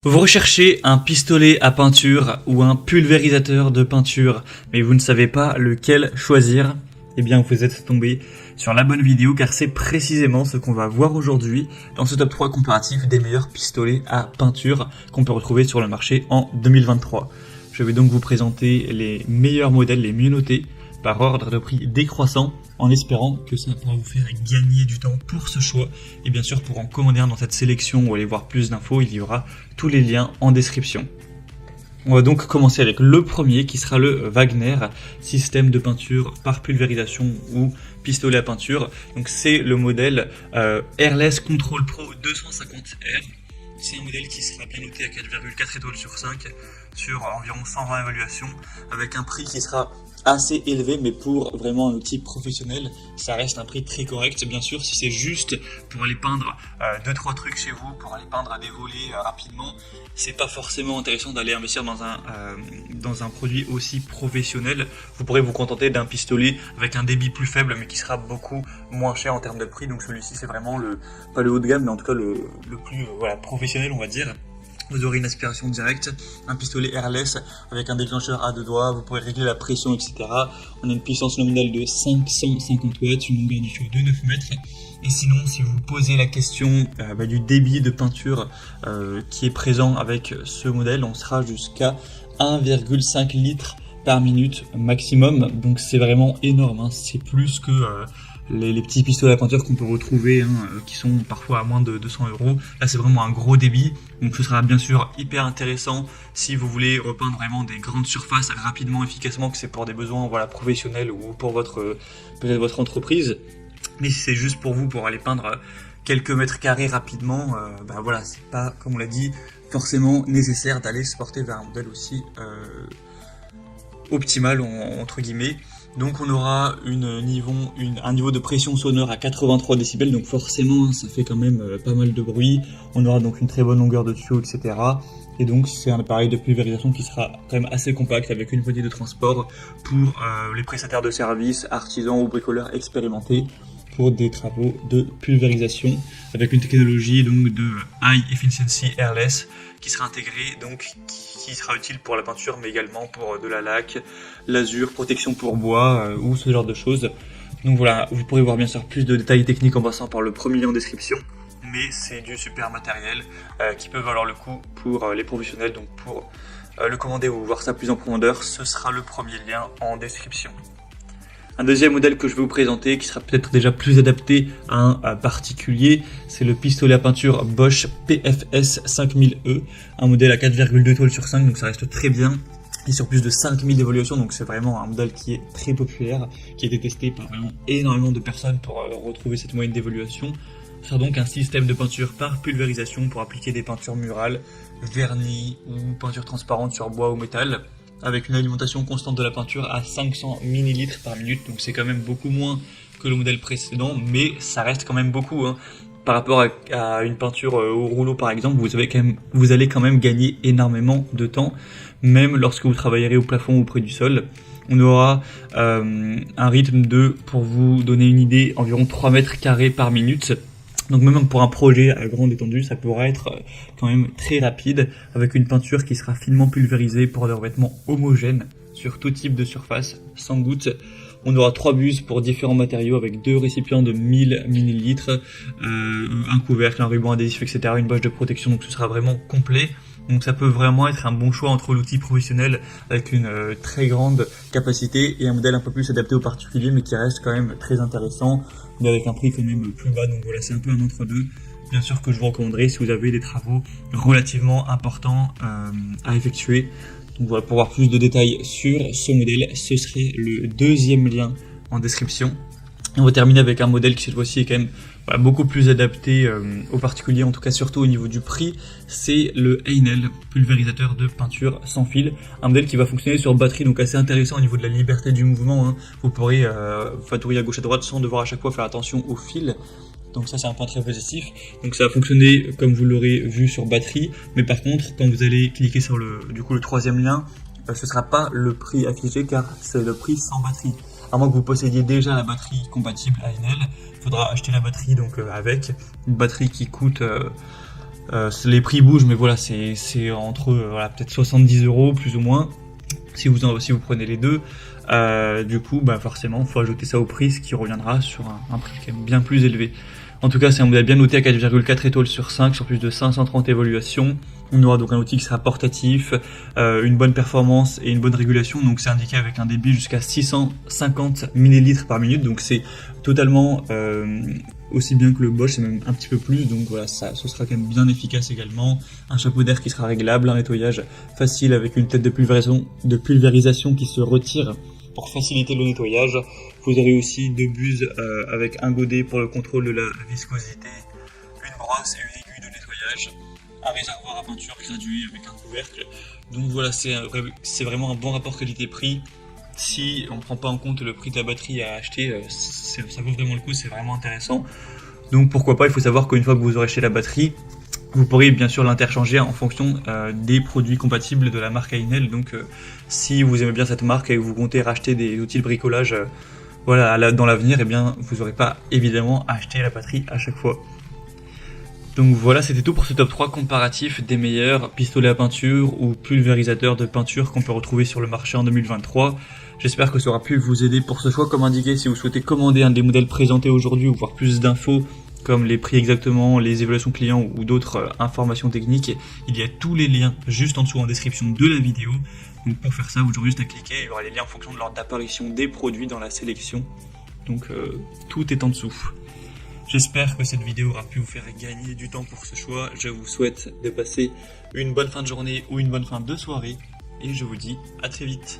Vous recherchez un pistolet à peinture ou un pulvérisateur de peinture, mais vous ne savez pas lequel choisir? Eh bien, vous êtes tombé sur la bonne vidéo car c'est précisément ce qu'on va voir aujourd'hui dans ce top 3 comparatif des meilleurs pistolets à peinture qu'on peut retrouver sur le marché en 2023. Je vais donc vous présenter les meilleurs modèles, les mieux notés, par ordre de prix décroissant, en espérant que ça pourra vous faire gagner du temps pour ce choix. Et bien sûr, pour en commander un dans cette sélection ou aller voir plus d'infos, il y aura tous les liens en description. On va donc commencer avec le premier qui sera le Wagner, système de peinture par pulvérisation ou pistolet à peinture. Donc c'est le modèle Airless Control Pro 250R. C'est un modèle qui sera bien noté à 4,4 étoiles sur 5 sur environ 120 évaluations avec un prix qui sera assez élevé, mais pour vraiment un outil professionnel, ça reste un prix très correct. Bien sûr, si c'est juste pour aller peindre 2-3 trucs chez vous, pour aller peindre des volets rapidement, c'est pas forcément intéressant d'aller investir dans un produit aussi professionnel. Vous pourrez vous contenter d'un pistolet avec un débit plus faible, mais qui sera beaucoup moins cher en termes de prix. Donc celui-ci, c'est vraiment pas le haut de gamme, mais en tout cas le plus professionnel, on va dire. Vous aurez une aspiration directe, un pistolet airless avec un déclencheur à deux doigts, vous pourrez régler la pression, etc. On a une puissance nominale de 550 watts, une longueur du feu de 9 mètres. Et sinon, si vous posez la question du débit de peinture qui est présent avec ce modèle, on sera jusqu'à 1,5 litres par minute maximum. Donc c'est vraiment énorme, hein. C'est plus que les petits pistolets à peinture qu'on peut retrouver, qui sont parfois à moins de 200 €. Là, c'est vraiment un gros débit. Donc, ce sera bien sûr hyper intéressant si vous voulez repeindre vraiment des grandes surfaces rapidement, efficacement, que c'est pour des besoins professionnels ou pour peut-être votre entreprise. Mais si c'est juste pour vous, pour aller peindre quelques mètres carrés rapidement, c'est pas, comme on l'a dit, forcément nécessaire d'aller se porter vers un modèle aussi optimal, entre guillemets. Donc on aura un niveau de pression sonore à 83 décibels, donc forcément ça fait quand même pas mal de bruit. On aura donc une très bonne longueur de tuyau, etc. Et donc c'est un appareil de pulvérisation qui sera quand même assez compact avec une petite de transport pour les prestataires de services, artisans ou bricoleurs expérimentés pour des travaux de pulvérisation avec une technologie donc de High Efficiency Airless qui sera intégrée, donc qui sera utile pour la peinture mais également pour de la laque, l'azur, protection pour bois ou ce genre de choses. Donc voilà, vous pourrez voir bien sûr plus de détails techniques en passant par le premier lien en description, mais c'est du super matériel qui peut valoir le coup pour les professionnels. Donc pour le commander ou voir ça plus en profondeur, ce sera le premier lien en description. Un deuxième modèle que je vais vous présenter, qui sera peut-être déjà plus adapté à un particulier, c'est le pistolet à peinture Bosch PFS 5000E, un modèle à 4,2 étoiles sur 5, donc ça reste très bien, et sur plus de 5000 évaluations, donc c'est vraiment un modèle qui est très populaire, qui a été testé par vraiment énormément de personnes pour retrouver cette moyenne d'évaluation. Ce sera donc un système de peinture par pulvérisation pour appliquer des peintures murales, vernis ou peintures transparentes sur bois ou métal, avec une alimentation constante de la peinture à 500 ml par minute, donc c'est quand même beaucoup moins que le modèle précédent, mais ça reste quand même beaucoup, hein. Par rapport à une peinture au rouleau par exemple, vous allez quand même gagner énormément de temps, même lorsque vous travaillerez au plafond ou près du sol. On aura un rythme de, pour vous donner une idée, environ 3 mètres carrés par minute. Donc même pour un projet à grande étendue, ça pourra être quand même très rapide avec une peinture qui sera finement pulvérisée pour des revêtements homogènes sur tout type de surface, sans goutte. On aura 3 buses pour différents matériaux avec 2 récipients de 1000 ml, un couvercle, un ruban adhésif, etc., une bâche de protection, donc ce sera vraiment complet. Donc ça peut vraiment être un bon choix entre l'outil professionnel avec une très grande capacité et un modèle un peu plus adapté aux particuliers mais qui reste quand même très intéressant, mais avec un prix quand même plus bas. Donc voilà, c'est un peu un entre-deux. Bien sûr que je vous recommanderais si vous avez des travaux relativement importants à effectuer. Donc voilà, pour voir plus de détails sur ce modèle, ce serait le deuxième lien en description. Et on va terminer avec un modèle qui cette fois-ci est quand même beaucoup plus adapté aux particuliers, en tout cas surtout au niveau du prix. C'est le Heinel, pulvérisateur de peinture sans fil, un modèle qui va fonctionner sur batterie, donc assez intéressant au niveau de la liberté du mouvement, hein. Vous pourrez fatouiller à gauche à droite sans devoir à chaque fois faire attention au fil. Donc ça c'est un point très positif. Donc ça va fonctionner comme vous l'aurez vu sur batterie, mais par contre quand vous allez cliquer sur le troisième lien, ce sera pas le prix affiché car c'est le prix sans batterie. À moins que vous possédiez déjà la batterie compatible Heinel, il faudra acheter la batterie donc avec une batterie qui coûte Les prix bougent, mais voilà, c'est entre voilà, peut-être 70 € plus ou moins si vous prenez les deux. Du coup, bah forcément, faut ajouter ça au prix, ce qui reviendra sur un prix quand même bien plus élevé. En tout cas, c'est un modèle bien noté à 4,4 étoiles sur 5, sur plus de 530 évaluations. On aura donc un outil qui sera portatif, une bonne performance et une bonne régulation. Donc c'est indiqué avec un débit jusqu'à 650 ml par minute. Donc c'est totalement aussi bien que le Bosch, c'est même un petit peu plus. Donc voilà, ce sera quand même bien efficace également. Un chapeau d'air qui sera réglable, un nettoyage facile avec une tête de pulvérisation qui se retire pour faciliter le nettoyage. Vous aurez aussi deux buses avec un godet pour le contrôle de la viscosité, une brosse et une aiguille de nettoyage, un réservoir à peinture gradué avec un couvercle. Donc voilà, c'est vraiment un bon rapport qualité-prix. Si on ne prend pas en compte le prix de la batterie à acheter, ça vaut vraiment le coup, c'est vraiment intéressant. Donc pourquoi pas, il faut savoir qu'une fois que vous aurez acheté la batterie, vous pourrez bien sûr l'interchanger en fonction des produits compatibles de la marque Ainel. Donc si vous aimez bien cette marque et que vous comptez racheter des outils de bricolage voilà, dans l'avenir, eh bien vous n'aurez pas évidemment à acheter la batterie à chaque fois. Donc voilà, c'était tout pour ce top 3 comparatif des meilleurs pistolets à peinture ou pulvérisateurs de peinture qu'on peut retrouver sur le marché en 2023. J'espère que ça aura pu vous aider pour ce choix. Comme indiqué, si vous souhaitez commander un des modèles présentés aujourd'hui ou voir plus d'infos comme les prix exactement, les évaluations clients ou d'autres informations techniques, il y a tous les liens juste en dessous en description de la vidéo. Donc pour faire ça, vous aurez juste à cliquer, il y aura les liens en fonction de l'ordre d'apparition des produits dans la sélection. Donc tout est en dessous. J'espère que cette vidéo aura pu vous faire gagner du temps pour ce choix. Je vous souhaite de passer une bonne fin de journée ou une bonne fin de soirée. Et je vous dis à très vite.